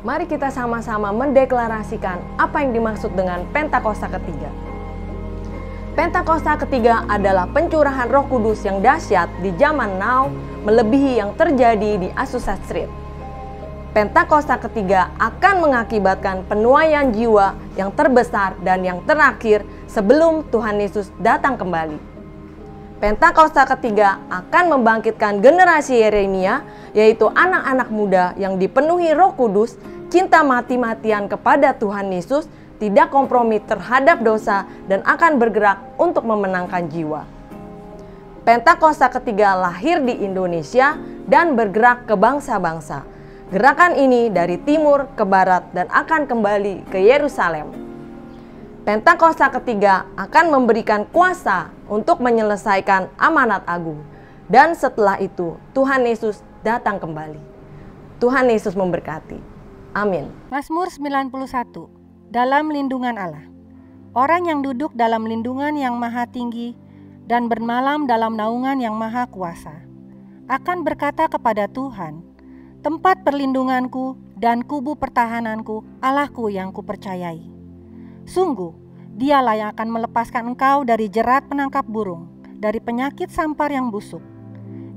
Mari kita sama-sama mendeklarasikan apa yang dimaksud dengan Pentakosta ketiga. Pentakosta ketiga adalah pencurahan Roh Kudus yang dahsyat di zaman now, melebihi yang terjadi di Azusa Street. Pentakosta ketiga akan mengakibatkan penuaian jiwa yang terbesar dan yang terakhir sebelum Tuhan Yesus datang kembali. Pentakosta ketiga akan membangkitkan generasi Yeremia, yaitu anak-anak muda yang dipenuhi Roh Kudus, cinta mati-matian kepada Tuhan Yesus, tidak kompromi terhadap dosa, dan akan bergerak untuk memenangkan jiwa. Pentakosta ketiga lahir di Indonesia dan bergerak ke bangsa-bangsa. Gerakan ini dari timur ke barat dan akan kembali ke Yerusalem. Pentakosta ketiga akan memberikan kuasa untuk menyelesaikan amanat agung. Dan setelah itu Tuhan Yesus datang kembali. Tuhan Yesus memberkati. Amin. Mazmur 91. Dalam lindungan Allah. Orang yang duduk dalam lindungan yang maha tinggi dan bermalam dalam naungan yang maha kuasa akan berkata kepada Tuhan, tempat perlindunganku dan kubu pertahananku, Allahku yang kupercayai. Sungguh, dialah yang akan melepaskan engkau dari jerat penangkap burung, dari penyakit sampar yang busuk.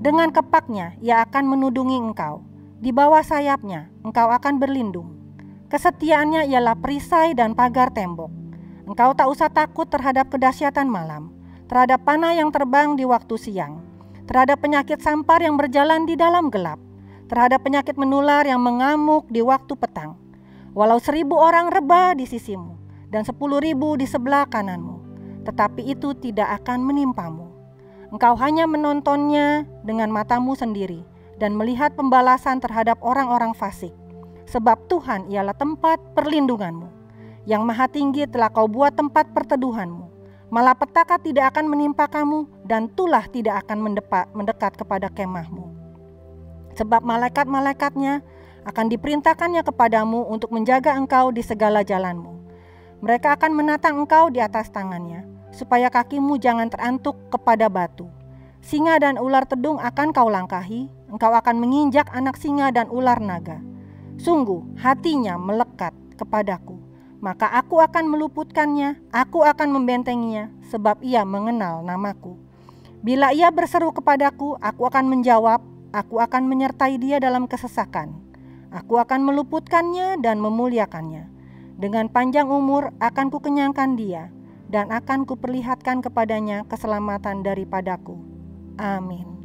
Dengan kepaknya ia akan menudungi engkau, di bawah sayapnya engkau akan berlindung. Kesetiaannya ialah perisai dan pagar tembok. Engkau tak usah takut terhadap kedahsyatan malam, terhadap panah yang terbang di waktu siang, terhadap penyakit sampar yang berjalan di dalam gelap, terhadap penyakit menular yang mengamuk di waktu petang. Walau 1.000 orang rebah di sisimu dan 10.000 di sebelah kananmu, tetapi itu tidak akan menimpamu. Engkau hanya menontonnya dengan matamu sendiri dan melihat pembalasan terhadap orang-orang fasik. Sebab Tuhan ialah tempat perlindunganmu. Yang maha tinggi telah kau buat tempat perteduhanmu. Malapetaka tidak akan menimpa kamu dan tulah tidak akan mendekat kepada kemahmu. Sebab malaikat-malaikatnya akan diperintahkannya kepadamu untuk menjaga engkau di segala jalanmu. Mereka akan menatang engkau di atas tangannya, supaya kakimu jangan terantuk kepada batu. Singa dan ular tedung akan kau langkahi, engkau akan menginjak anak singa dan ular naga. Sungguh hatinya melekat kepadaku, maka aku akan meluputkannya, aku akan membentenginya, sebab ia mengenal namaku. Bila ia berseru kepadaku, aku akan menjawab, aku akan menyertai dia dalam kesesakan. Aku akan meluputkannya dan memuliakannya. Dengan panjang umur akan kukenyangkan dia, dan akan kuperlihatkan kepadanya keselamatan daripadaku. Amin.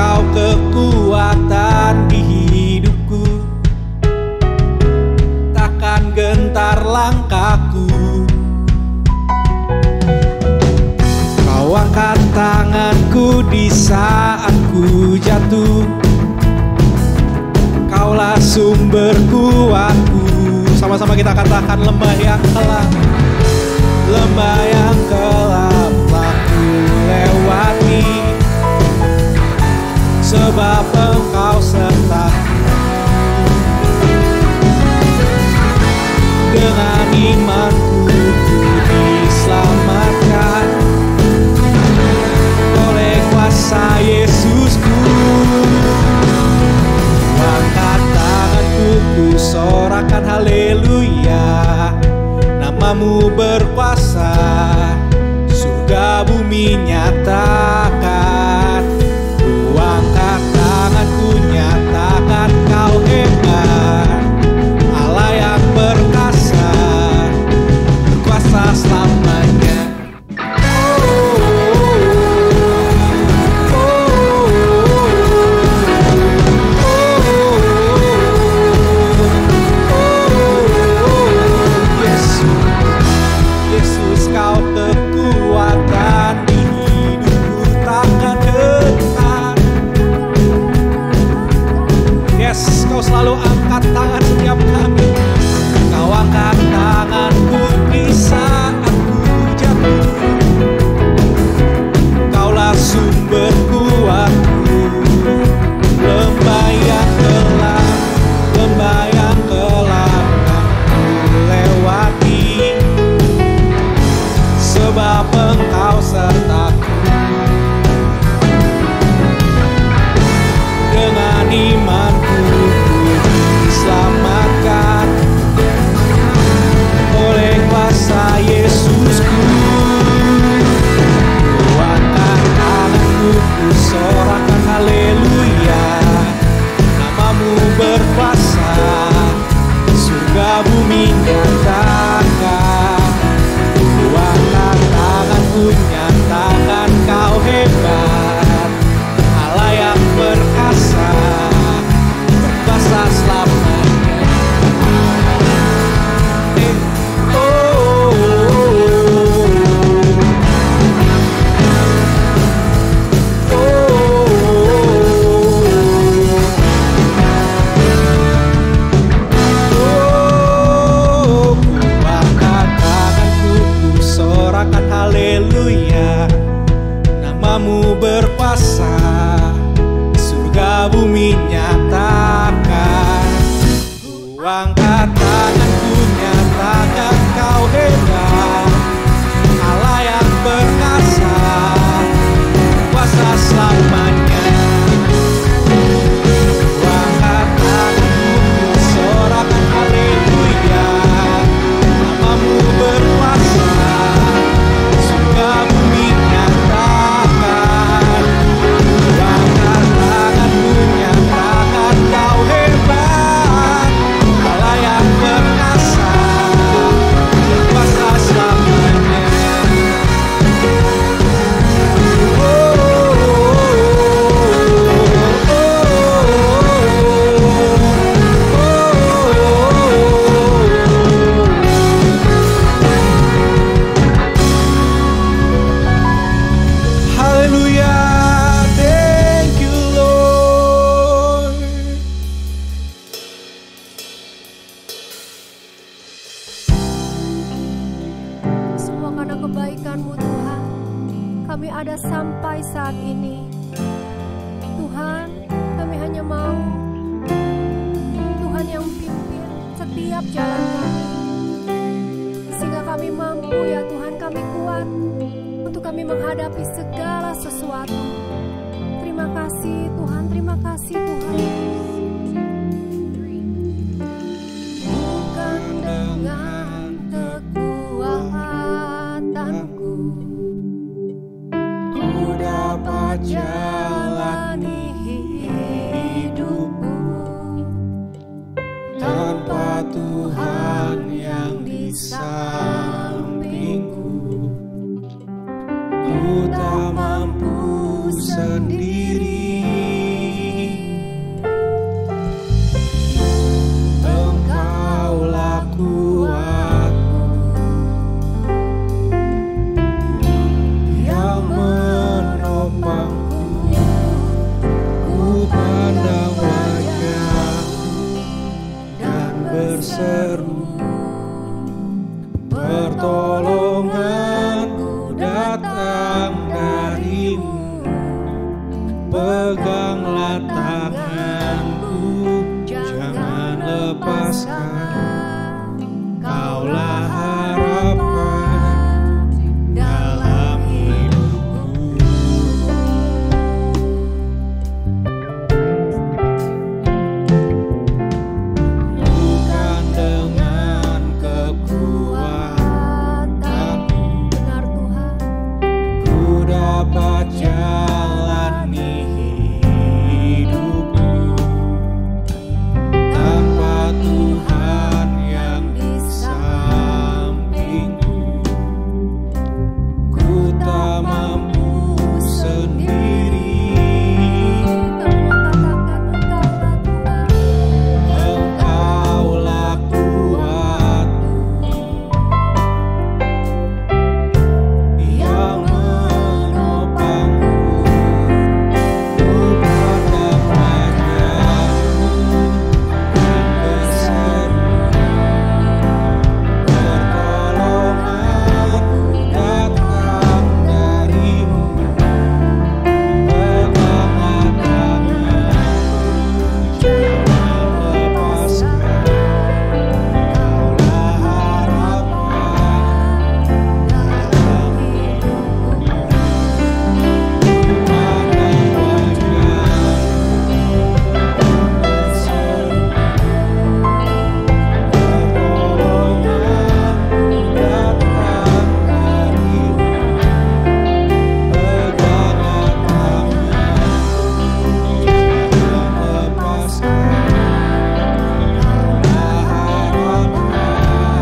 Kau kekuatan di hidupku, takkan gentar langkahku. Kau angkat tanganku di saat ku jatuh, Kaulah sumber kuatku. Sama-sama kita katakan, lembah yang gelap, lembah yang gelap telah ku lewati, sebab Engkau sertaku. Dengan imanku ku diselamatkan oleh kuasa Yesusku. Angkat tanganku, ku sorakan haleluya. Namamu berkuasa, surga bumi nyatakan. Ku angkat tanganku, nyatakan Kau hebat, Allah yang perkasa, berkuasa selamanya. Selalu angkat tangan setiap kami. Kau angkat tanganku di saat ku jatuh, Kaulah sumber kuatku. Lembah yang gelap, lembah yang gelap kan ku lewati, sebab Engkau sertaku. Dengan imanku diselamatkan oleh kuasa Yesusku. Ku angkat tanganku, ku sorakan haleluya. Namamu berkuasa, surga bumi nyatakan. Ku angkat tanganku, nyatakan Kau hebat, Allah yang perkasa, berkuasa selamanya. Ku angkat tanganku, ku sorakan haleluya. Namamu berkuasa, surga bumi nyatakan. Ku angkat tanganku, nyatakan Kau hebat, Allah yang perkasa, kuasa selamanya. Ku angkat tanganku, ku sorakan haleluya. Namamu berkuasa, surga bumi nyatakan. Ku angkat tanganku, nyatakan Kau hebat, Allah yang perkasa, berkuasa selamanya. Haleluya, thank you Lord. Semua karena kebaikan-Mu Tuhan, kami ada sampai saat ini. Tuhan, kami hanya mau Tuhan yang pimpin setiap jalan kami, sehingga kami mampu ya Tuhan, kami kuat untuk kami menghadapi segala sesuatu. Terima kasih Tuhan, terima kasih Tuhan. Bukan dengan kekuatanku ku dapat jalani hidupku, tanpa Tuhan yang di sampingku ku tak mampu sendiri. Pertolonganku datang darimu, peganglah tanganku, jangan lepaskan. Kaulah harapan dalam hidupku. Bukan dengan kekuatan Benar Tuhan, ku dapat jalani hidupku, tanpa Tuhan yang di sampingku, ku tak mampu sendiri. Engkaulah Tuhan, Engkaulah kuatku yang menopangku, ku pandang wajahmu dan berseru, pertolonganku datang darimu, peganglah tanganku, jangan lepaskan. Kaulah harapan dalam hidupku, pandang wajahmu berseru, pertolonganku datang darimu, peganglah tanganku, jangan lepaskan. Kaulah harapan dalam hidupku.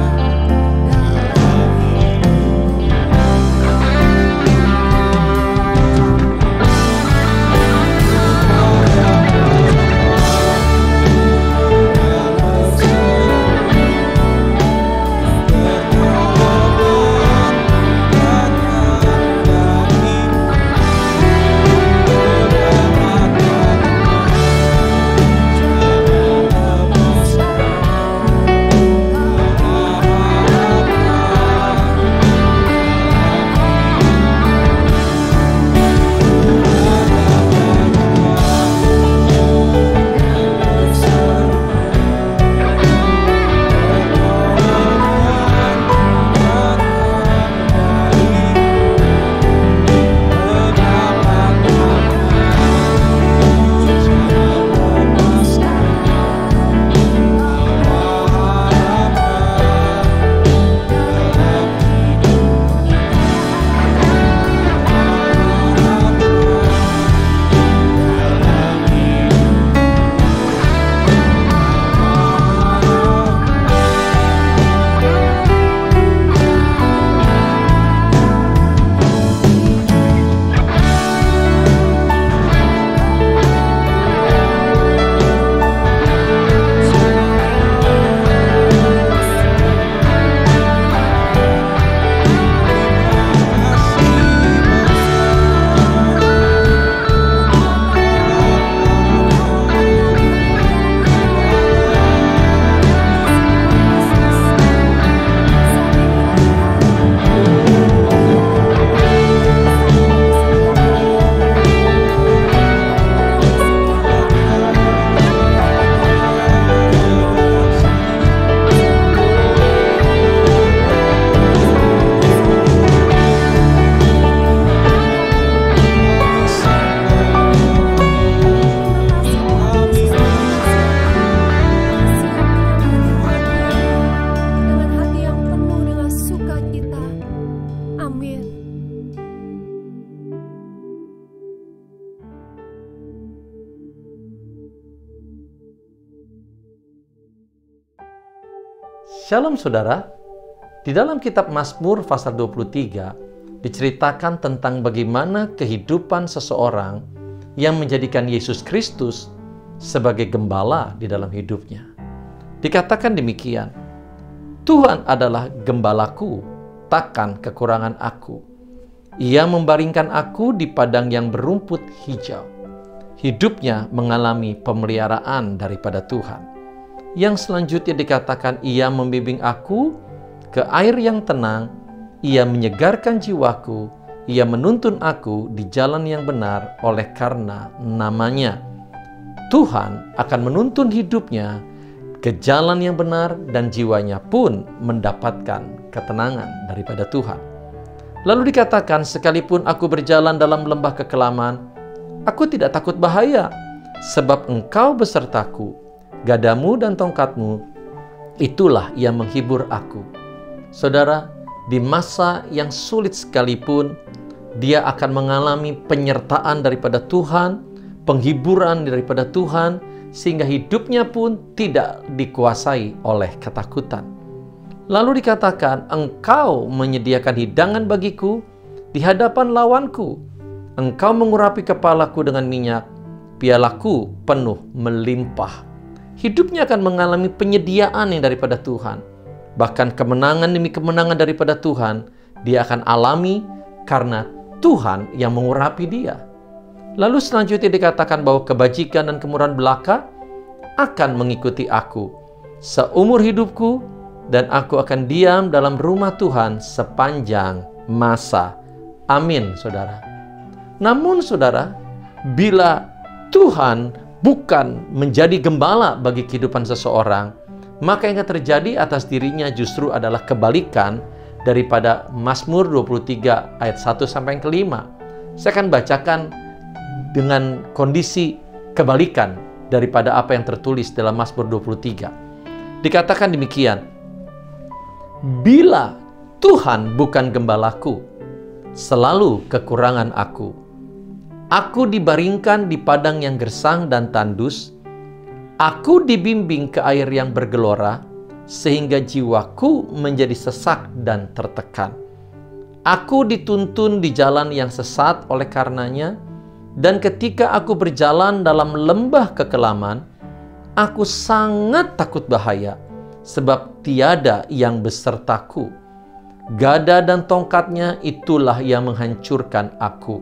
dengan hati yang penuh dengan sukacita. Amin. Shalom saudara, di dalam kitab Mazmur pasal 23 diceritakan tentang bagaimana kehidupan seseorang yang menjadikan Yesus Kristus sebagai gembala di dalam hidupnya. Dikatakan demikian, Tuhan adalah gembalaku, takkan kekurangan aku. Ia membaringkan aku di padang yang berumput hijau. Hidupnya mengalami pemeliharaan daripada Tuhan. Yang selanjutnya dikatakan, Ia membimbing aku ke air yang tenang, Ia menyegarkan jiwaku, Ia menuntun aku di jalan yang benar oleh karena namanya. Tuhan akan menuntun hidupnya ke jalan yang benar dan jiwanya pun mendapatkan ketenangan daripada Tuhan. Lalu dikatakan, sekalipun aku berjalan dalam lembah kekelaman, aku tidak takut bahaya, sebab Engkau besertaku, gadamu dan tongkatmu, itulah yang menghibur aku. Saudara, di masa yang sulit sekalipun, dia akan mengalami penyertaan daripada Tuhan, penghiburan daripada Tuhan, sehingga hidupnya pun tidak dikuasai oleh ketakutan. Lalu dikatakan, Engkau menyediakan hidangan bagiku di hadapan lawanku. Engkau mengurapi kepalaku dengan minyak, pialaku penuh melimpah. Hidupnya akan mengalami penyediaan yang daripada Tuhan. Bahkan kemenangan demi kemenangan daripada Tuhan, dia akan alami karena Tuhan yang mengurapi dia. Lalu selanjutnya dikatakan bahwa kebajikan dan kemurahan belaka akan mengikuti aku seumur hidupku, dan aku akan diam dalam rumah Tuhan sepanjang masa. Amin, saudara. Namun, saudara, bila Tuhan bukan menjadi gembala bagi kehidupan seseorang, maka yang terjadi atas dirinya justru adalah kebalikan daripada Mazmur 23 ayat 1 sampai yang kelima. Saya akan bacakan dengan kondisi kebalikan daripada apa yang tertulis dalam Mazmur 23. Dikatakan demikian, bila Tuhan bukan gembalaku, selalu kekurangan aku. Aku dibaringkan di padang yang gersang dan tandus. Aku dibimbing ke air yang bergelora, sehingga jiwaku menjadi sesak dan tertekan. Aku dituntun di jalan yang sesat oleh karenanya, dan ketika aku berjalan dalam lembah kekelaman, aku sangat takut bahaya, sebab tiada yang besertaku. Gada dan tongkatnya itulah yang menghancurkan aku.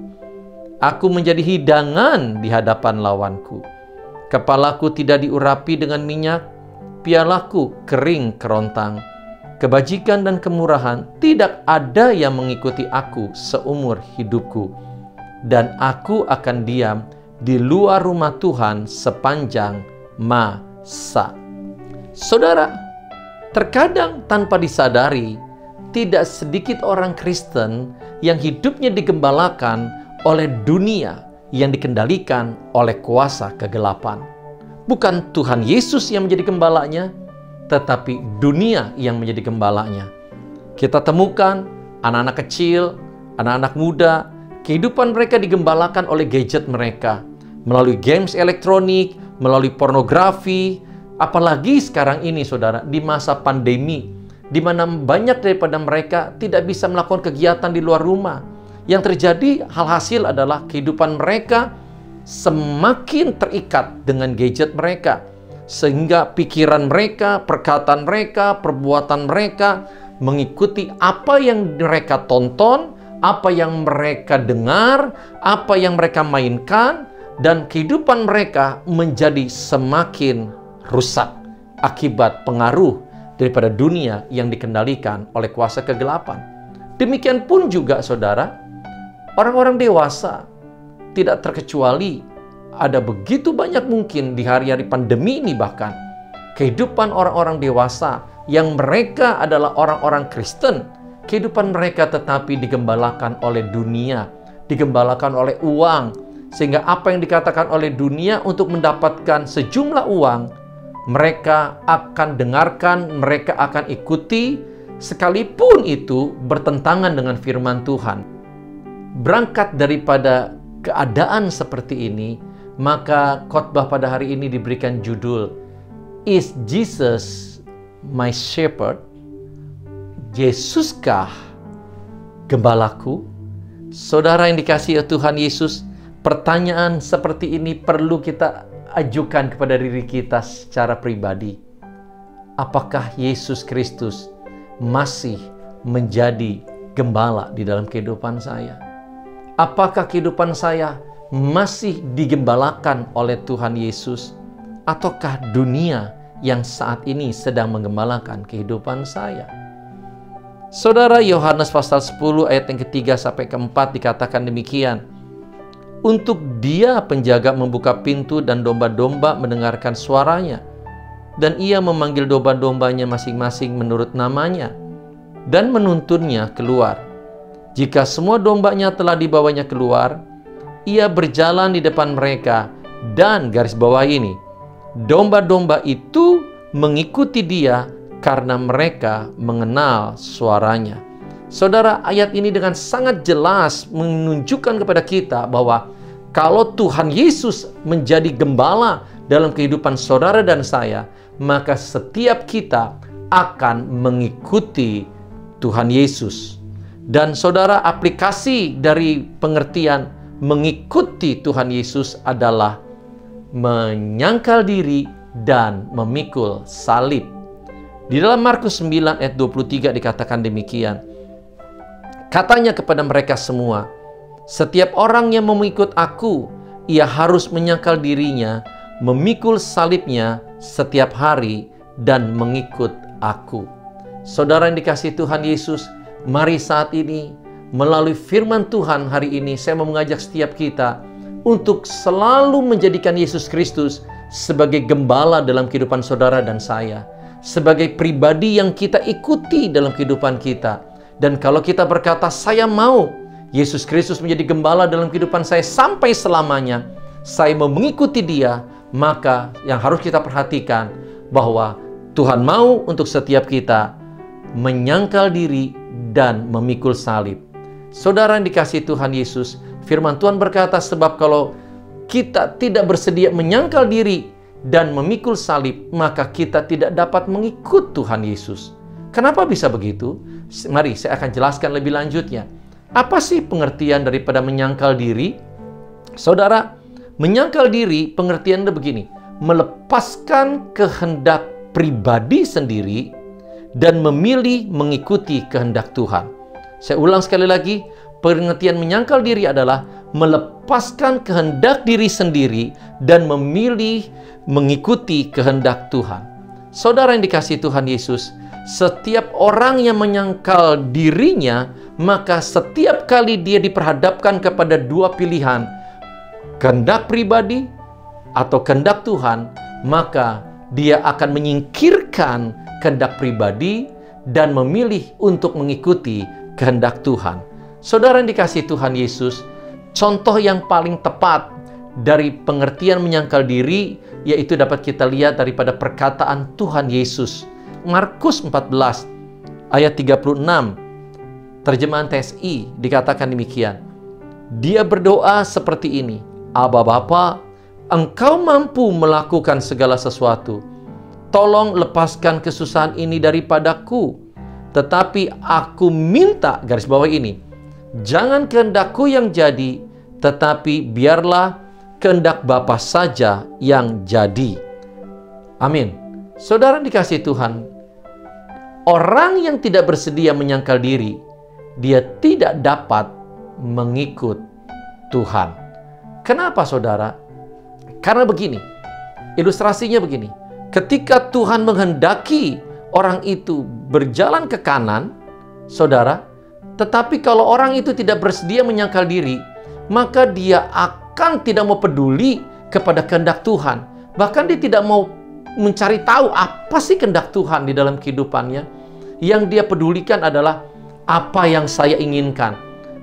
Aku menjadi hidangan di hadapan lawanku. Kepalaku tidak diurapi dengan minyak, pialaku kering kerontang. Kebajikan dan kemurahan tidak ada yang mengikuti aku seumur hidupku. Dan aku akan diam di luar rumah Tuhan sepanjang masa. Saudara, terkadang tanpa disadari, tidak sedikit orang Kristen yang hidupnya digembalakan oleh dunia yang dikendalikan oleh kuasa kegelapan. Bukan Tuhan Yesus yang menjadi gembalanya, tetapi dunia yang menjadi gembalanya. Kita temukan anak-anak kecil, anak-anak muda, kehidupan mereka digembalakan oleh gadget mereka, melalui games elektronik, melalui pornografi. Apalagi sekarang ini, saudara, di masa pandemi, di mana banyak daripada mereka tidak bisa melakukan kegiatan di luar rumah. Yang terjadi, hal hasil adalah kehidupan mereka semakin terikat dengan gadget mereka, sehingga pikiran mereka, perkataan mereka, perbuatan mereka mengikuti apa yang mereka tonton, apa yang mereka dengar, apa yang mereka mainkan, dan kehidupan mereka menjadi semakin rusak akibat pengaruh daripada dunia yang dikendalikan oleh kuasa kegelapan. Demikian pun juga, saudara, orang-orang dewasa tidak terkecuali. Ada begitu banyak mungkin di hari-hari pandemi ini, bahkan kehidupan orang-orang dewasa yang mereka adalah orang-orang Kristen, kehidupan mereka tetapi digembalakan oleh dunia, digembalakan oleh uang, sehingga apa yang dikatakan oleh dunia untuk mendapatkan sejumlah uang, mereka akan dengarkan, mereka akan ikuti, sekalipun itu bertentangan dengan firman Tuhan. Berangkat daripada keadaan seperti ini, maka khotbah pada hari ini diberikan judul, Is Jesus my shepherd? Yesuskah gembalaku? Saudara yang dikasihi Tuhan Yesus, pertanyaan seperti ini perlu kita ajukan kepada diri kita secara pribadi. Apakah Yesus Kristus masih menjadi gembala di dalam kehidupan saya? Apakah kehidupan saya masih digembalakan oleh Tuhan Yesus? Ataukah dunia yang saat ini sedang menggembalakan kehidupan saya. Saudara, Yohanes pasal 10 ayat yang ketiga sampai keempat dikatakan demikian. Untuk Dia penjaga membuka pintu dan domba-domba mendengarkan suaranya. Dan Ia memanggil domba-dombanya masing-masing menurut namanya dan menuntunnya keluar. Jika semua dombanya telah dibawanya keluar, Ia berjalan di depan mereka. Dan garis bawah ini, domba-domba itu mengikuti Dia karena mereka mengenal suaranya. Saudara, ayat ini dengan sangat jelas menunjukkan kepada kita bahwa kalau Tuhan Yesus menjadi gembala dalam kehidupan saudara dan saya, maka setiap kita akan mengikuti Tuhan Yesus. Dan saudara, aplikasi dari pengertian mengikuti Tuhan Yesus adalah menyangkal diri dan memikul salib. Di dalam Markus 9 ayat 23 dikatakan demikian. Katanya kepada mereka semua, setiap orang yang mengikut aku, ia harus menyangkal dirinya, memikul salibnya setiap hari dan mengikut aku. Saudara yang dikasihi Tuhan Yesus, mari saat ini melalui firman Tuhan hari ini saya mau mengajak setiap kita untuk selalu menjadikan Yesus Kristus sebagai gembala dalam kehidupan saudara dan saya, sebagai pribadi yang kita ikuti dalam kehidupan kita. Dan kalau kita berkata, saya mau Yesus Kristus menjadi gembala dalam kehidupan saya sampai selamanya, saya mau mengikuti Dia, maka yang harus kita perhatikan bahwa Tuhan mau untuk setiap kita menyangkal diri dan memikul salib. Saudara yang dikasihi Tuhan Yesus, firman Tuhan berkata, sebab kalau kita tidak bersedia menyangkal diri dan memikul salib, maka kita tidak dapat mengikut Tuhan Yesus. Kenapa bisa begitu? Mari saya akan jelaskan lebih lanjutnya. Apa sih pengertian daripada menyangkal diri? Saudara, menyangkal diri pengertiannya begini, melepaskan kehendak pribadi sendiri dan memilih mengikuti kehendak Tuhan. Saya ulang sekali lagi, pengertian menyangkal diri adalah melepaskan kehendak diri sendiri dan memilih mengikuti kehendak Tuhan. Saudara yang dikasihi Tuhan Yesus, setiap orang yang menyangkal dirinya, maka setiap kali dia diperhadapkan kepada dua pilihan, kehendak pribadi atau kehendak Tuhan, maka dia akan menyingkirkan kehendak pribadi dan memilih untuk mengikuti kehendak Tuhan. Saudara yang dikasihi Tuhan Yesus, contoh yang paling tepat dari pengertian menyangkal diri yaitu dapat kita lihat daripada perkataan Tuhan Yesus. Markus 14 ayat 36 terjemahan TSI dikatakan demikian. Dia berdoa seperti ini, Aba Bapa, Engkau mampu melakukan segala sesuatu. Tolong lepaskan kesusahan ini daripadaku. Tetapi aku minta, garis bawah ini, jangan kehendakku yang jadi, tetapi biarlah kehendak Bapa saja yang jadi. Amin. Saudara dikasihi Tuhan, orang yang tidak bersedia menyangkal diri, dia tidak dapat mengikut Tuhan. Kenapa saudara? Karena begini, ilustrasinya begini. Ketika Tuhan menghendaki orang itu berjalan ke kanan, saudara, tetapi kalau orang itu tidak bersedia menyangkal diri, maka dia akan tidak mau peduli kepada kehendak Tuhan. Bahkan dia tidak mau mencari tahu apa sih kehendak Tuhan di dalam kehidupannya. Yang dia pedulikan adalah apa yang saya inginkan.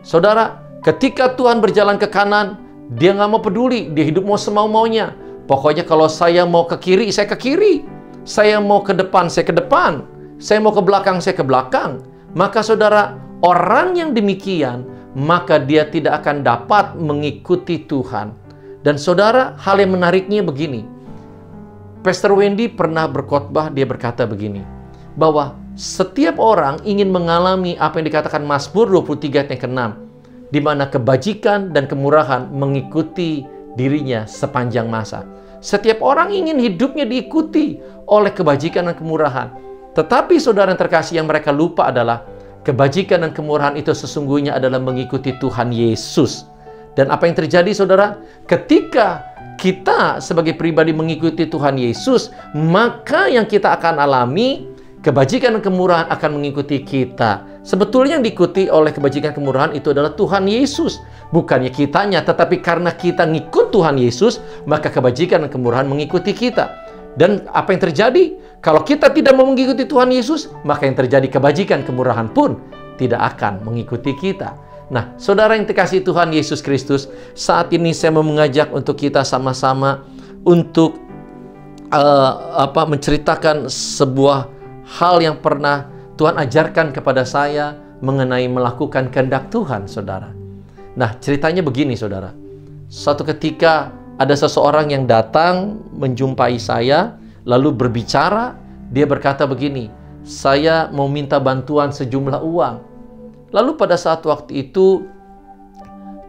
Saudara, ketika Tuhan berjalan ke kanan, dia nggak mau peduli, dia hidup mau semau-maunya. Pokoknya kalau saya mau ke kiri, saya ke kiri. Saya mau ke depan, saya ke depan. Saya mau ke belakang, saya ke belakang. Maka saudara, orang yang demikian, maka dia tidak akan dapat mengikuti Tuhan. Dan saudara, hal yang menariknya begini. Pastor Wendy pernah berkhotbah, dia berkata begini, bahwa setiap orang ingin mengalami apa yang dikatakan Mazmur 23 ayat yang ke-6, di mana kebajikan dan kemurahan mengikuti dirinya sepanjang masa. Setiap orang ingin hidupnya diikuti oleh kebajikan dan kemurahan. Tetapi saudara yang terkasih, yang mereka lupa adalah kebajikan dan kemurahan itu sesungguhnya adalah mengikuti Tuhan Yesus. Dan apa yang terjadi saudara? Ketika kita sebagai pribadi mengikuti Tuhan Yesus, maka yang kita akan alami, kebajikan dan kemurahan akan mengikuti kita. Sebetulnya yang diikuti oleh kebajikan dan kemurahan itu adalah Tuhan Yesus. Bukannya kitanya, tetapi karena kita ngikut Tuhan Yesus, maka kebajikan dan kemurahan mengikuti kita. Dan apa yang terjadi? Kalau kita tidak mau mengikuti Tuhan Yesus, maka yang terjadi kebajikan, kemurahan pun tidak akan mengikuti kita. Nah, saudara yang dikasihi Tuhan Yesus Kristus, saat ini saya mau mengajak untuk kita sama-sama untuk menceritakan sebuah hal yang pernah Tuhan ajarkan kepada saya mengenai melakukan kehendak Tuhan, saudara. Nah, ceritanya begini, saudara. Suatu ketika ada seseorang yang datang menjumpai saya, lalu berbicara. Dia berkata begini, saya mau minta bantuan sejumlah uang. Lalu pada saat waktu itu,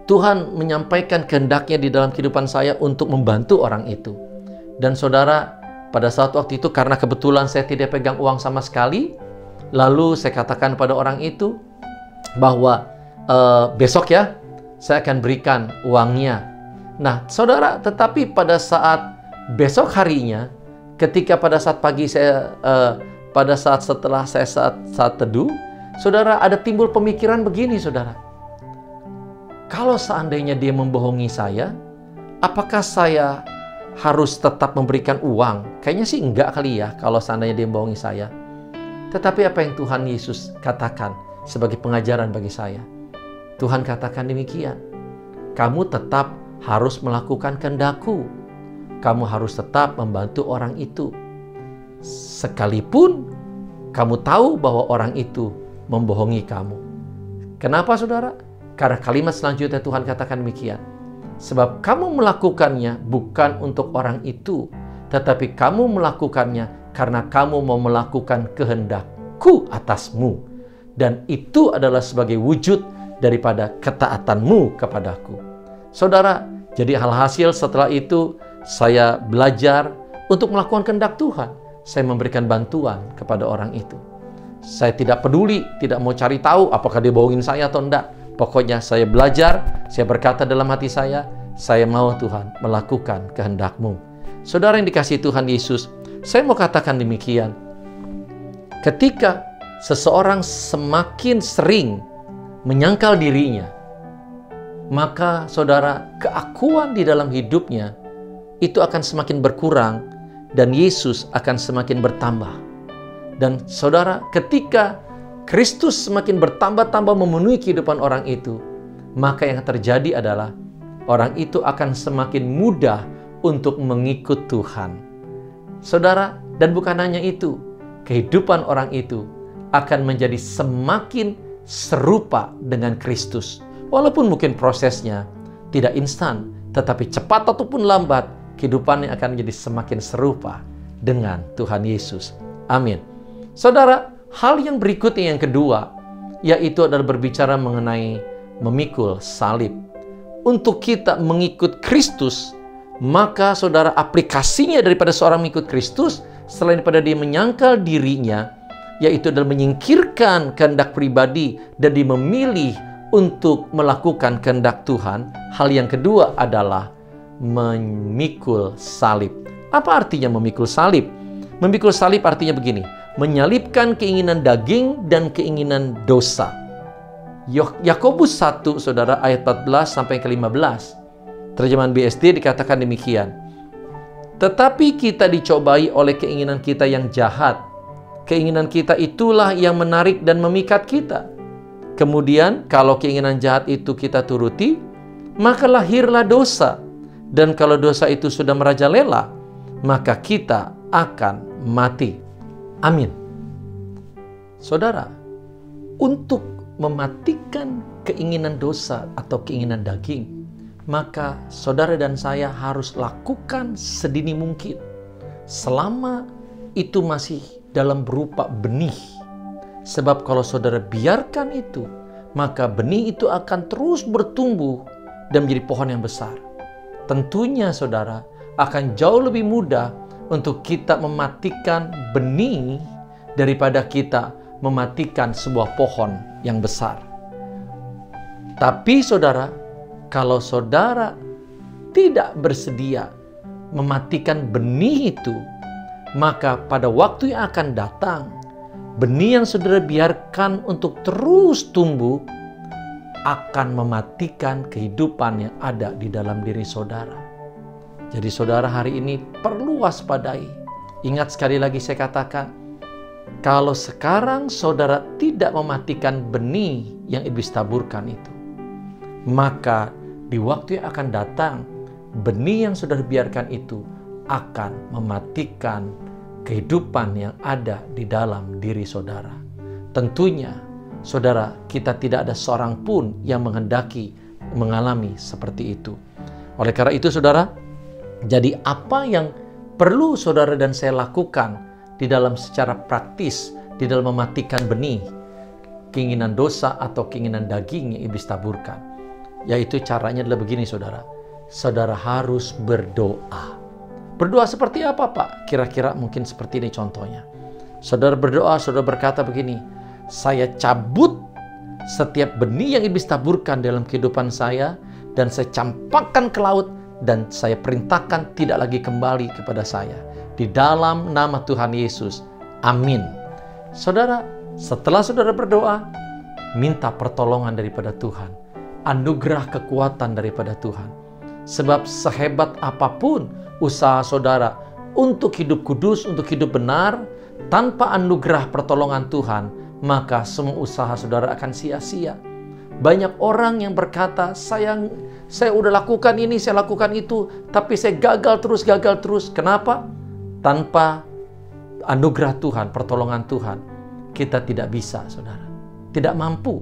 Tuhan menyampaikan kehendaknya di dalam kehidupan saya untuk membantu orang itu. Dan saudara, pada saat waktu itu karena kebetulan saya tidak pegang uang sama sekali, lalu saya katakan pada orang itu bahwa besok ya, saya akan berikan uangnya. Nah, saudara, tetapi pada saat besok harinya, ketika pada saat pagi saya, pada saat setelah saya saat teduh, saudara, ada timbul pemikiran begini, saudara. Kalau seandainya dia membohongi saya, apakah saya harus tetap memberikan uang? Kayaknya sih enggak kali ya, kalau seandainya dia membohongi saya. Tetapi apa yang Tuhan Yesus katakan sebagai pengajaran bagi saya? Tuhan katakan demikian. Kamu tetap harus melakukan kehendak-Ku. Kamu harus tetap membantu orang itu. Sekalipun kamu tahu bahwa orang itu membohongi kamu. Kenapa, saudara? Karena kalimat selanjutnya Tuhan katakan demikian. Sebab kamu melakukannya bukan untuk orang itu, tetapi kamu melakukannya karena kamu mau melakukan kehendak-Ku atasmu. Dan itu adalah sebagai wujud daripada ketaatanmu kepadaku. Saudara, jadi alhasil setelah itu saya belajar untuk melakukan kehendak Tuhan. Saya memberikan bantuan kepada orang itu. Saya tidak peduli, tidak mau cari tahu apakah dia bohongin saya atau enggak. Pokoknya saya belajar, saya berkata dalam hati saya mau Tuhan melakukan kehendak-Mu. Saudara yang dikasihi Tuhan Yesus, saya mau katakan demikian. Ketika seseorang semakin sering menyangkal dirinya, maka saudara, keakuan di dalam hidupnya itu akan semakin berkurang dan Yesus akan semakin bertambah. Dan saudara, ketika Kristus semakin bertambah-tambah memenuhi kehidupan orang itu, maka yang terjadi adalah orang itu akan semakin mudah untuk mengikut Tuhan. Saudara, dan bukan hanya itu, kehidupan orang itu akan menjadi semakin serupa dengan Kristus. Walaupun mungkin prosesnya tidak instan, tetapi cepat ataupun lambat, kehidupannya akan menjadi semakin serupa dengan Tuhan Yesus. Amin. Saudara, hal yang berikutnya yang kedua, yaitu adalah berbicara mengenai memikul salib. Untuk kita mengikut Kristus, maka saudara, aplikasinya daripada seorang mengikut Kristus, selain daripada dia menyangkal dirinya, yaitu adalah menyingkirkan kehendak pribadi dan dia memilih untuk melakukan kehendak Tuhan. Hal yang kedua adalah memikul salib. Apa artinya memikul salib? Memikul salib artinya begini, menyalibkan keinginan daging dan keinginan dosa. Yakobus 1, saudara, ayat 14 sampai ke 15. Terjemahan BSD dikatakan demikian. Tetapi kita dicobai oleh keinginan kita yang jahat. Keinginan kita itulah yang menarik dan memikat kita. Kemudian kalau keinginan jahat itu kita turuti, maka lahirlah dosa. Dan kalau dosa itu sudah merajalela, maka kita akan mati. Amin. Saudara, untuk mematikan keinginan dosa atau keinginan daging, maka saudara dan saya harus lakukan sedini mungkin. Selama itu masih dalam berupa benih. Sebab kalau saudara biarkan itu, maka benih itu akan terus bertumbuh dan menjadi pohon yang besar. Tentunya saudara, akan jauh lebih mudah untuk kita mematikan benih daripada kita mematikan sebuah pohon yang besar. Tapi saudara, kalau saudara tidak bersedia mematikan benih itu, maka pada waktu yang akan datang, benih yang saudara biarkan untuk terus tumbuh akan mematikan kehidupan yang ada di dalam diri saudara. Jadi saudara hari ini perlu waspadai. Ingat sekali lagi saya katakan, kalau sekarang saudara tidak mematikan benih yang iblis taburkan itu, maka di waktu yang akan datang, benih yang saudara biarkan itu akan mematikan kehidupan yang ada di dalam diri saudara. Tentunya, saudara, kita tidak ada seorang pun yang menghendaki mengalami seperti itu. Oleh karena itu, saudara, jadi apa yang perlu saudara dan saya lakukan di dalam secara praktis, di dalam mematikan benih keinginan dosa atau keinginan daging yang iblis taburkan? Yaitu caranya adalah begini, saudara. Saudara harus berdoa. Berdoa seperti apa, Pak? Kira-kira mungkin seperti ini contohnya. Saudara berdoa, saudara berkata begini, saya cabut setiap benih yang iblis taburkan dalam kehidupan saya, dan saya campakkan ke laut, dan saya perintahkan tidak lagi kembali kepada saya. Di dalam nama Tuhan Yesus. Amin. Saudara, setelah saudara berdoa, minta pertolongan daripada Tuhan. Anugerah kekuatan daripada Tuhan. Sebab sehebat apapun usaha saudara untuk hidup kudus, untuk hidup benar, tanpa anugerah pertolongan Tuhan, maka semua usaha saudara akan sia-sia. Banyak orang yang berkata, saya udah lakukan ini, saya lakukan itu, tapi saya gagal terus. Kenapa? Tanpa anugerah Tuhan, pertolongan Tuhan, kita tidak bisa, saudara. Tidak mampu.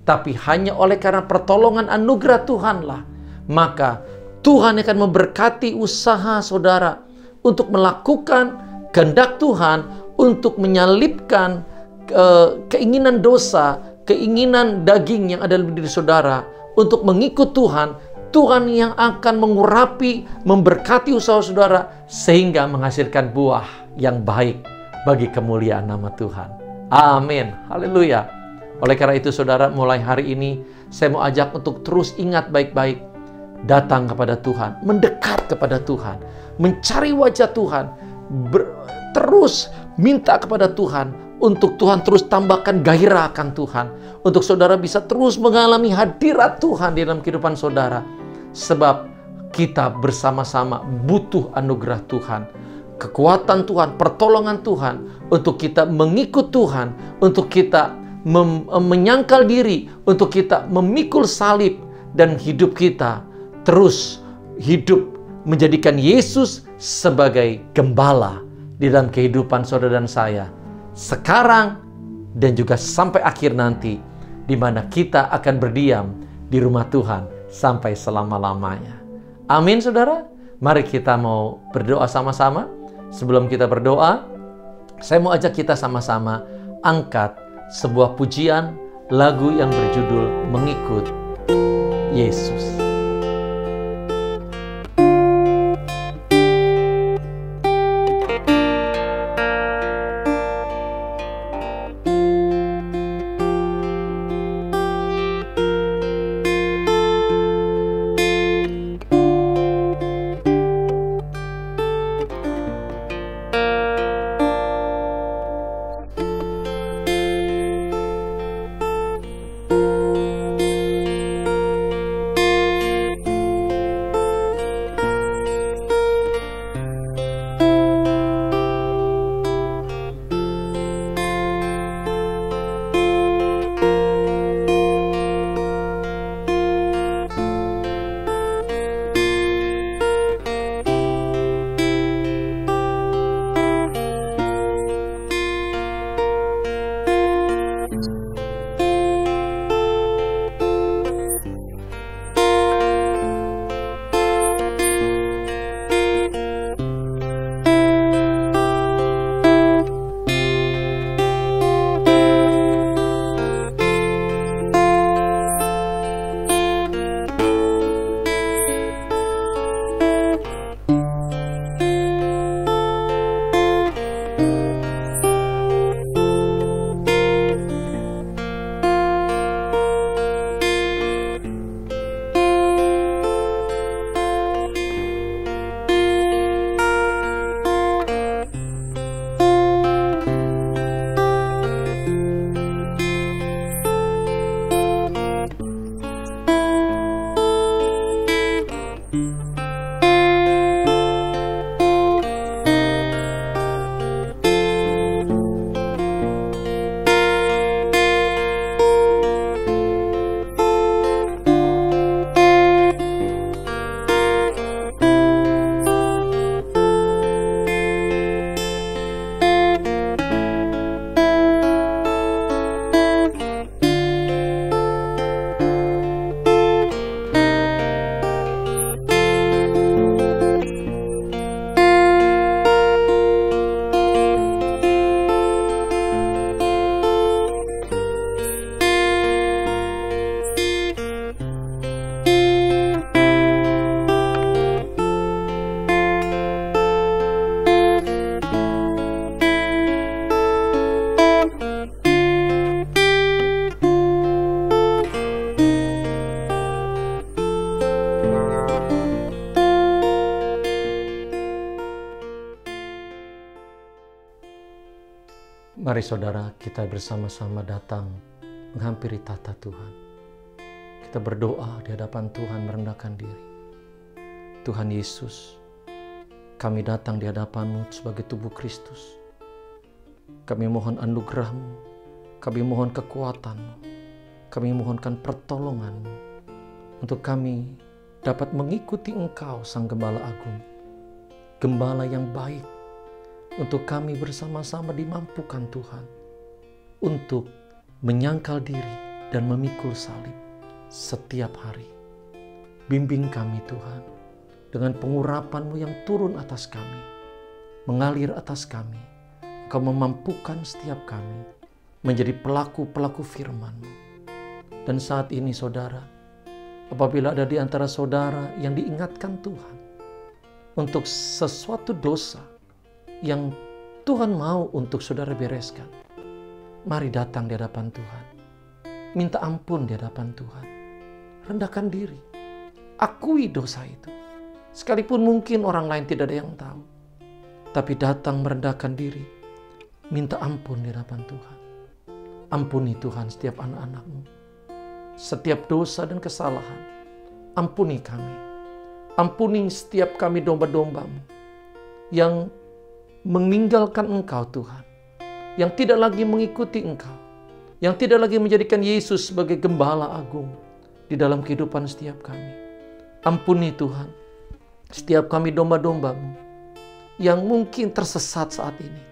Tapi hanya oleh karena pertolongan anugerah Tuhanlah, maka Tuhan akan memberkati usaha saudara untuk melakukan kehendak Tuhan, untuk menyalipkan keinginan dosa, keinginan daging yang ada di diri saudara, untuk mengikut Tuhan. Tuhan yang akan mengurapi, memberkati usaha saudara, sehingga menghasilkan buah yang baik bagi kemuliaan nama Tuhan. Amin. Haleluya. Oleh karena itu, saudara, mulai hari ini saya mau ajak untuk terus ingat baik-baik, datang kepada Tuhan, mendekat kepada Tuhan, mencari wajah Tuhan, terus minta kepada Tuhan, untuk Tuhan terus tambahkan gairah akan Tuhan, untuk saudara bisa terus mengalami hadirat Tuhan di dalam kehidupan saudara. Sebab kita bersama-sama butuh anugerah Tuhan, kekuatan Tuhan, pertolongan Tuhan, untuk kita mengikut Tuhan, untuk kita menyangkal diri, untuk kita memikul salib, dan hidup kita terus hidup menjadikan Yesus sebagai gembala di dalam kehidupan saudara dan saya, sekarang dan juga sampai akhir nanti, di mana kita akan berdiam di rumah Tuhan sampai selama-lamanya. Amin, saudara. Mari kita mau berdoa sama-sama. Sebelum kita berdoa, saya mau ajak kita sama-sama angkat sebuah pujian lagu yang berjudul Mengikut Yesus. Mari saudara, kita bersama-sama datang menghampiri tahta Tuhan. Kita berdoa di hadapan Tuhan, merendahkan diri. Tuhan Yesus, kami datang di hadapan-Mu sebagai tubuh Kristus. Kami mohon anugerah-Mu, kami mohon kekuatan-Mu, kami mohonkan pertolongan-Mu untuk kami dapat mengikuti Engkau, Sang Gembala Agung, Gembala yang baik, untuk kami bersama-sama dimampukan Tuhan untuk menyangkal diri dan memikul salib setiap hari. Bimbing kami Tuhan dengan pengurapan-Mu yang turun atas kami, mengalir atas kami. Engkau memampukan setiap kami menjadi pelaku-pelaku firman-Mu. Dan saat ini saudara, apabila ada di antara saudara yang diingatkan Tuhan untuk sesuatu dosa yang Tuhan mau untuk saudara bereskan, mari datang di hadapan Tuhan. Minta ampun di hadapan Tuhan. Rendahkan diri. Akui dosa itu. Sekalipun mungkin orang lain tidak ada yang tahu. Tapi datang merendahkan diri. Minta ampun di hadapan Tuhan. Ampuni Tuhan setiap anak-anak-Mu. Setiap dosa dan kesalahan. Ampuni kami. Ampuni setiap kami domba-domba-Mu yang meninggalkan Engkau Tuhan, yang tidak lagi mengikuti Engkau, yang tidak lagi menjadikan Yesus sebagai Gembala Agung di dalam kehidupan setiap kami. Ampuni Tuhan setiap kami domba-domba-Mu yang mungkin tersesat saat ini.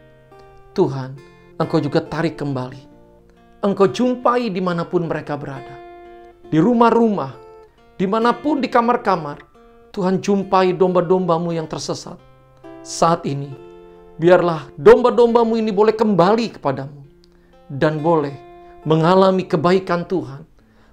Tuhan, Engkau juga tarik kembali. Engkau jumpai dimanapun mereka berada, di rumah-rumah, dimanapun di kamar-kamar. Tuhan, jumpai domba-domba-Mu yang tersesat saat ini. Biarlah domba-domba-Mu ini boleh kembali kepadamu dan boleh mengalami kebaikan Tuhan,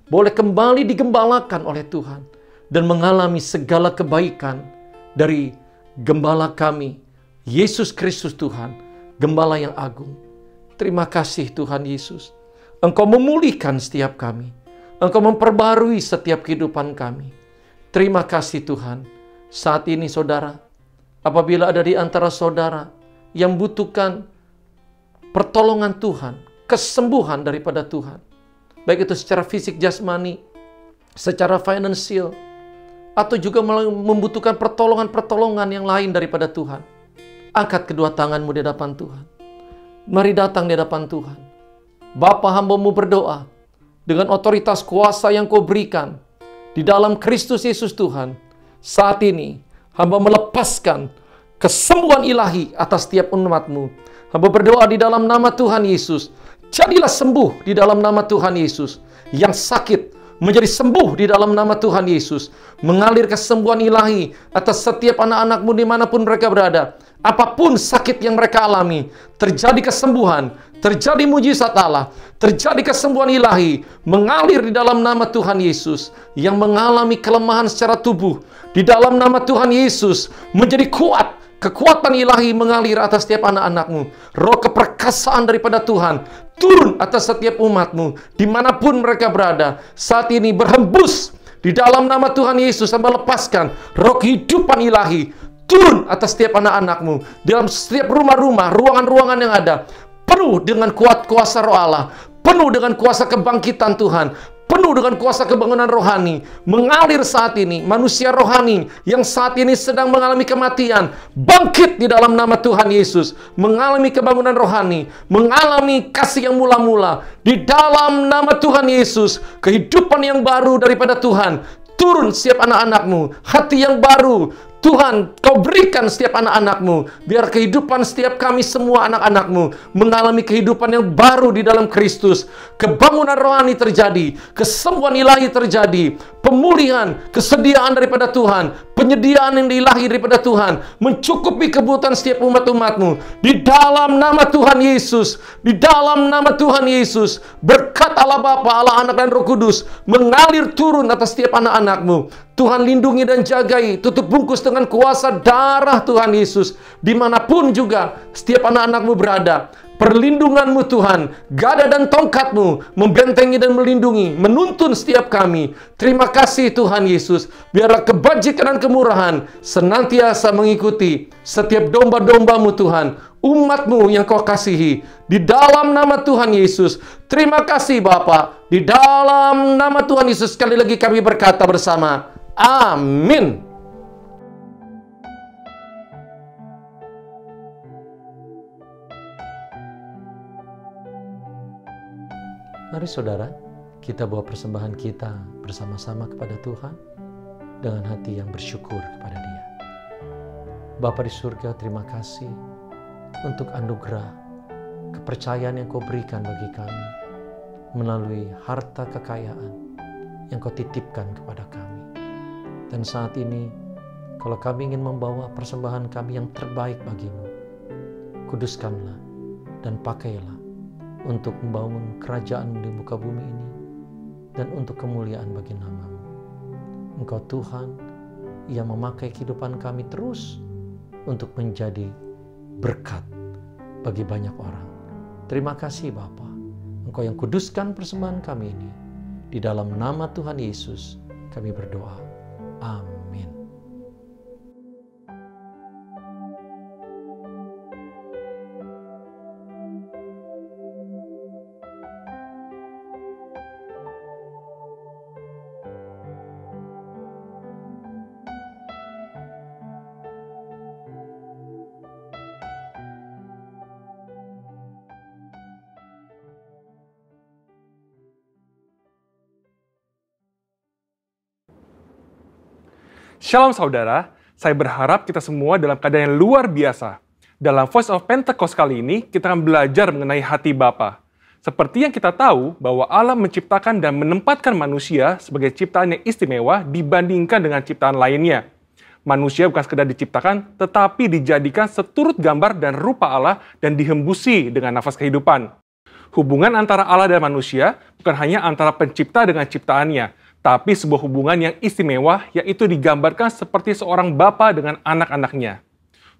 boleh kembali digembalakan oleh Tuhan dan mengalami segala kebaikan dari Gembala kami, Yesus Kristus Tuhan, Gembala yang agung. Terima kasih Tuhan Yesus, Engkau memulihkan setiap kami, Engkau memperbarui setiap kehidupan kami. Terima kasih Tuhan. Saat ini saudara, apabila ada di antara saudara yang butuhkan pertolongan Tuhan, kesembuhan daripada Tuhan, baik itu secara fisik jasmani, secara finansial, atau juga membutuhkan pertolongan-pertolongan yang lain daripada Tuhan, angkat kedua tanganmu di hadapan Tuhan. Mari datang di hadapan Tuhan. Bapa, hamba-Mu berdoa dengan otoritas kuasa yang Kau berikan di dalam Kristus Yesus Tuhan. Saat ini hamba melepaskan kesembuhan ilahi atas setiap umat-Mu. Hamba berdoa di dalam nama Tuhan Yesus. Jadilah sembuh di dalam nama Tuhan Yesus. Yang sakit menjadi sembuh di dalam nama Tuhan Yesus. Mengalir kesembuhan ilahi atas setiap anak-anak-Mu dimanapun mereka berada. Apapun sakit yang mereka alami, terjadi kesembuhan, terjadi mujizat Allah, terjadi kesembuhan ilahi, mengalir di dalam nama Tuhan Yesus. Yang mengalami kelemahan secara tubuh, di dalam nama Tuhan Yesus menjadi kuat. Kekuatan ilahi mengalir atas setiap anak-anak-Mu. Roh keperkasaan daripada Tuhan turun atas setiap umat-Mu dimanapun mereka berada. Saat ini berhembus di dalam nama Tuhan Yesus. Hamba lepaskan roh kehidupan ilahi turun atas setiap anak-anak-Mu. Dalam setiap rumah-rumah, ruangan-ruangan yang ada, penuh dengan kuat kuasa roh Allah, penuh dengan kuasa kebangkitan Tuhan, penuh dengan kuasa kebangunan rohani, mengalir saat ini. Manusia rohani yang saat ini sedang mengalami kematian, bangkit di dalam nama Tuhan Yesus, mengalami kebangunan rohani, mengalami kasih yang mula-mula di dalam nama Tuhan Yesus. Kehidupan yang baru daripada Tuhan turun setiap anak-anak-Mu, hati yang baru Tuhan, Kau berikan setiap anak-anak-Mu, biar kehidupan setiap kami semua anak-anak-Mu mengalami kehidupan yang baru di dalam Kristus. Kebangunan rohani terjadi, kesembuhan ilahi terjadi, pemulihan, kesediaan daripada Tuhan, penyediaan yang ilahi daripada Tuhan, mencukupi kebutuhan setiap umat-umat-Mu. Di dalam nama Tuhan Yesus, di dalam nama Tuhan Yesus, berkat Allah Bapa, Allah Anak dan Roh Kudus mengalir turun atas setiap anak-anak-Mu. Tuhan lindungi dan jagai, tutup bungkus dengan kuasa darah Tuhan Yesus. Dimanapun juga setiap anak-anak-Mu berada, perlindungan-Mu Tuhan, gada dan tongkat-Mu membentengi dan melindungi, menuntun setiap kami. Terima kasih Tuhan Yesus. Biarlah kebajikan dan kemurahan senantiasa mengikuti setiap domba-domba-Mu Tuhan, umat-Mu yang Kau kasihi. Di dalam nama Tuhan Yesus, terima kasih Bapa. Di dalam nama Tuhan Yesus, sekali lagi kami berkata bersama, amin. Mari saudara, kita bawa persembahan kita bersama-sama kepada Tuhan dengan hati yang bersyukur kepada Dia. Bapa di surga, terima kasih untuk anugerah, kepercayaan yang Kau berikan bagi kami melalui harta kekayaan yang Kau titipkan kepada kami. Dan saat ini, kalau kami ingin membawa persembahan kami yang terbaik bagimu, kuduskanlah dan pakailah untuk membangun kerajaan di muka bumi ini dan untuk kemuliaan bagi nama-Mu. Engkau Tuhan yang memakai kehidupan kami terus untuk menjadi berkat bagi banyak orang. Terima kasih Bapa, Engkau yang kuduskan persembahan kami ini. Di dalam nama Tuhan Yesus kami berdoa. Amin. Shalom saudara, saya berharap kita semua dalam keadaan yang luar biasa. Dalam Voice of Pentecost kali ini, kita akan belajar mengenai hati Bapa. Seperti yang kita tahu bahwa Allah menciptakan dan menempatkan manusia sebagai ciptaan yang istimewa dibandingkan dengan ciptaan lainnya. Manusia bukan sekedar diciptakan, tetapi dijadikan seturut gambar dan rupa Allah dan dihembusi dengan nafas kehidupan. Hubungan antara Allah dan manusia bukan hanya antara pencipta dengan ciptaannya, tapi sebuah hubungan yang istimewa, yaitu digambarkan seperti seorang bapa dengan anak-anaknya.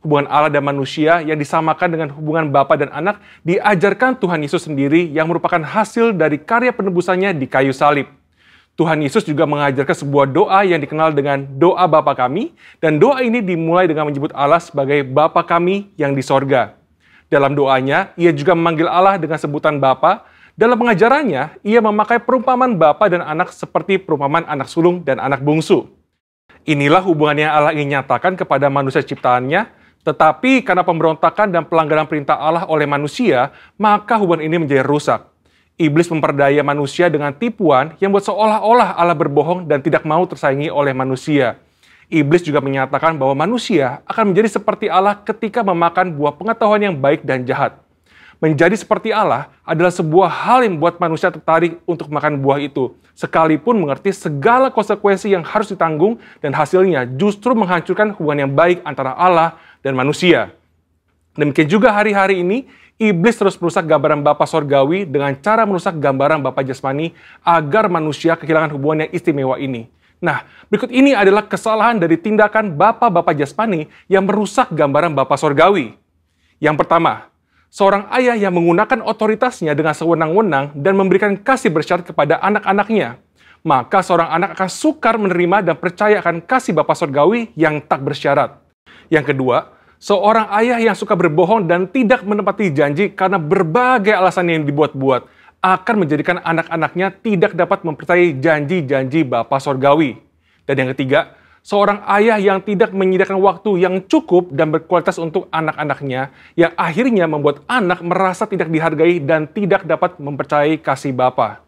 Hubungan Allah dan manusia yang disamakan dengan hubungan bapa dan anak diajarkan Tuhan Yesus sendiri yang merupakan hasil dari karya penebusannya di kayu salib. Tuhan Yesus juga mengajarkan sebuah doa yang dikenal dengan doa Bapa kami, dan doa ini dimulai dengan menyebut Allah sebagai Bapa kami yang di sorga. Dalam doanya, ia juga memanggil Allah dengan sebutan Bapa. Dalam pengajarannya, ia memakai perumpamaan bapa dan anak seperti perumpamaan anak sulung dan anak bungsu. Inilah hubungan yang Allah ingin nyatakan kepada manusia ciptaannya, tetapi karena pemberontakan dan pelanggaran perintah Allah oleh manusia, maka hubungan ini menjadi rusak. Iblis memperdaya manusia dengan tipuan yang buat seolah-olah Allah berbohong dan tidak mau tersaingi oleh manusia. Iblis juga menyatakan bahwa manusia akan menjadi seperti Allah ketika memakan buah pengetahuan yang baik dan jahat. Menjadi seperti Allah adalah sebuah hal yang membuat manusia tertarik untuk makan buah itu, sekalipun mengerti segala konsekuensi yang harus ditanggung dan hasilnya justru menghancurkan hubungan yang baik antara Allah dan manusia. Demikian juga hari-hari ini, iblis terus merusak gambaran Bapa Sorgawi dengan cara merusak gambaran Bapa Jasmani agar manusia kehilangan hubungan yang istimewa ini. Nah, berikut ini adalah kesalahan dari tindakan Bapa Jasmani yang merusak gambaran Bapa Sorgawi. Yang pertama, seorang ayah yang menggunakan otoritasnya dengan sewenang-wenang dan memberikan kasih bersyarat kepada anak-anaknya. Maka seorang anak akan sukar menerima dan percaya akan kasih Bapa Sorgawi yang tak bersyarat. Yang kedua, seorang ayah yang suka berbohong dan tidak menepati janji karena berbagai alasan yang dibuat-buat akan menjadikan anak-anaknya tidak dapat mempercayai janji-janji Bapa Sorgawi. Dan yang ketiga, seorang ayah yang tidak menyediakan waktu yang cukup dan berkualitas untuk anak-anaknya, yang akhirnya membuat anak merasa tidak dihargai dan tidak dapat mempercayai kasih Bapa.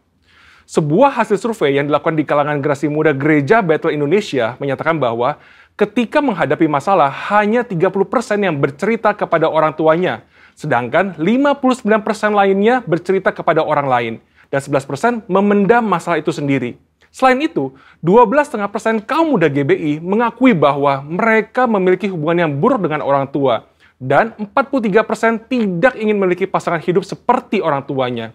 Sebuah hasil survei yang dilakukan di kalangan generasi muda Gereja Bethel Indonesia menyatakan bahwa ketika menghadapi masalah, hanya 30% yang bercerita kepada orang tuanya, sedangkan 59% lainnya bercerita kepada orang lain, dan 11% memendam masalah itu sendiri. Selain itu, 12,5% kaum muda GBI mengakui bahwa mereka memiliki hubungan yang buruk dengan orang tua, dan 43% tidak ingin memiliki pasangan hidup seperti orang tuanya.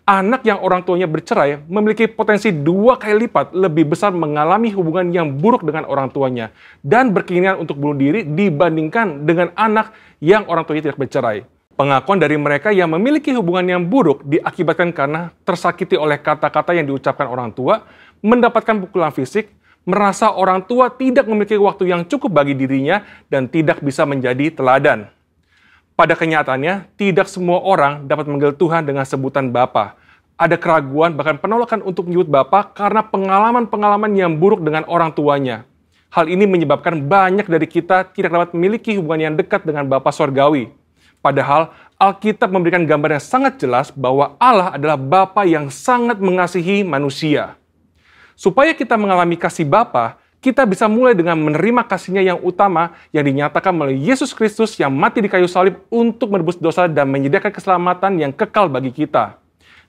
Anak yang orang tuanya bercerai memiliki potensi 2 kali lipat lebih besar mengalami hubungan yang buruk dengan orang tuanya dan berkeinginan untuk bunuh diri dibandingkan dengan anak yang orang tuanya tidak bercerai. Pengakuan dari mereka yang memiliki hubungan yang buruk diakibatkan karena tersakiti oleh kata-kata yang diucapkan orang tua, mendapatkan pukulan fisik, merasa orang tua tidak memiliki waktu yang cukup bagi dirinya, dan tidak bisa menjadi teladan. Pada kenyataannya, tidak semua orang dapat memanggil Tuhan dengan sebutan Bapa. Ada keraguan, bahkan penolakan untuk menyebut Bapa karena pengalaman-pengalaman yang buruk dengan orang tuanya. Hal ini menyebabkan banyak dari kita tidak dapat memiliki hubungan yang dekat dengan Bapa Sorgawi. Padahal, Alkitab memberikan gambar yang sangat jelas bahwa Allah adalah Bapa yang sangat mengasihi manusia. Supaya kita mengalami kasih Bapa, kita bisa mulai dengan menerima kasih-Nya yang utama yang dinyatakan melalui Yesus Kristus yang mati di kayu salib untuk menebus dosa dan menyediakan keselamatan yang kekal bagi kita.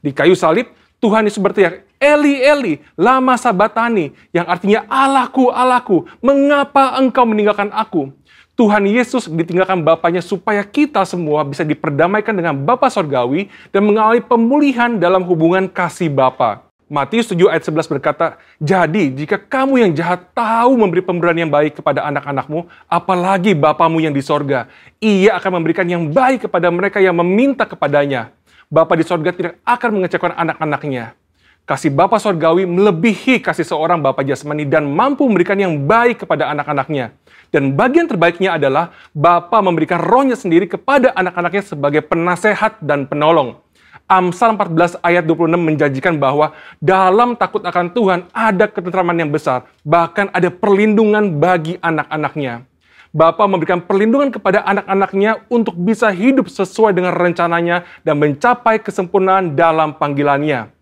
Di kayu salib, Tuhan Yesus berteriak, Eli, Eli, lama sabatani, yang artinya Allahku, Allahku, mengapa engkau meninggalkan aku? Tuhan Yesus ditinggalkan Bapanya supaya kita semua bisa diperdamaikan dengan Bapa Sorgawi dan mengalami pemulihan dalam hubungan kasih Bapa. Matius 7 ayat 11 berkata, jadi jika kamu yang jahat tahu memberi pemberian yang baik kepada anak-anakmu, apalagi Bapamu yang di sorga, Ia akan memberikan yang baik kepada mereka yang meminta kepadanya. Bapa di sorga tidak akan mengecewakan anak-anaknya. Kasih Bapa Sorgawi melebihi kasih seorang Bapa jasmani dan mampu memberikan yang baik kepada anak-anaknya. Dan bagian terbaiknya adalah Bapa memberikan Roh-Nya sendiri kepada anak-anaknya sebagai penasehat dan penolong. Amsal 14 ayat 26 menjanjikan bahwa dalam takut akan Tuhan ada ketentraman yang besar, bahkan ada perlindungan bagi anak-anaknya. Bapa memberikan perlindungan kepada anak-anaknya untuk bisa hidup sesuai dengan rencananya dan mencapai kesempurnaan dalam panggilannya.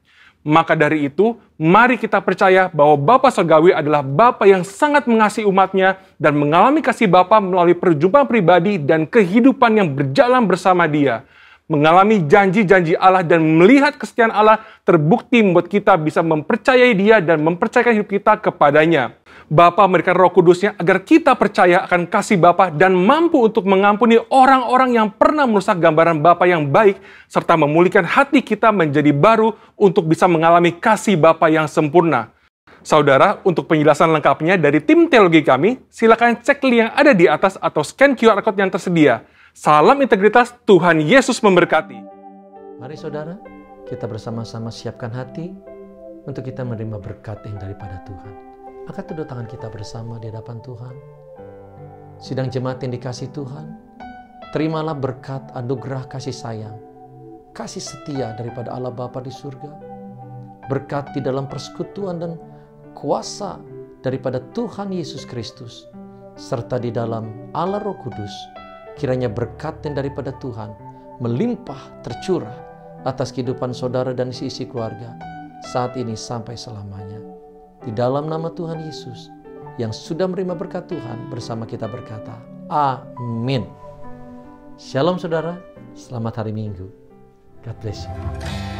Maka dari itu, mari kita percaya bahwa Bapa Sorgawi adalah Bapa yang sangat mengasihi umatnya dan mengalami kasih Bapa melalui perjumpaan pribadi dan kehidupan yang berjalan bersama Dia. Mengalami janji-janji Allah dan melihat kesetiaan Allah terbukti membuat kita bisa mempercayai Dia dan mempercayakan hidup kita kepadanya. Bapa memberikan Roh Kudus-Nya agar kita percaya akan kasih Bapa dan mampu untuk mengampuni orang-orang yang pernah merusak gambaran Bapa yang baik serta memulihkan hati kita menjadi baru untuk bisa mengalami kasih Bapa yang sempurna. Saudara, untuk penjelasan lengkapnya dari tim teologi kami, silakan cek link yang ada di atas atau scan QR Code yang tersedia. Salam integritas, Tuhan Yesus memberkati. Mari saudara, kita bersama-sama siapkan hati untuk kita menerima berkat yang daripada Tuhan. Angkat kedua tangan kita bersama di hadapan Tuhan. Sidang jemaat yang dikasihi Tuhan, terimalah berkat anugerah kasih sayang, kasih setia daripada Allah Bapa di surga. Berkat di dalam persekutuan dan kuasa daripada Tuhan Yesus Kristus, serta di dalam Allah Roh Kudus. Kiranya berkat yang daripada Tuhan melimpah tercurah atas kehidupan saudara dan isi keluarga saat ini sampai selamanya. Di dalam nama Tuhan Yesus yang sudah menerima berkat Tuhan bersama kita berkata, amin. Shalom saudara, selamat hari Minggu. God bless you.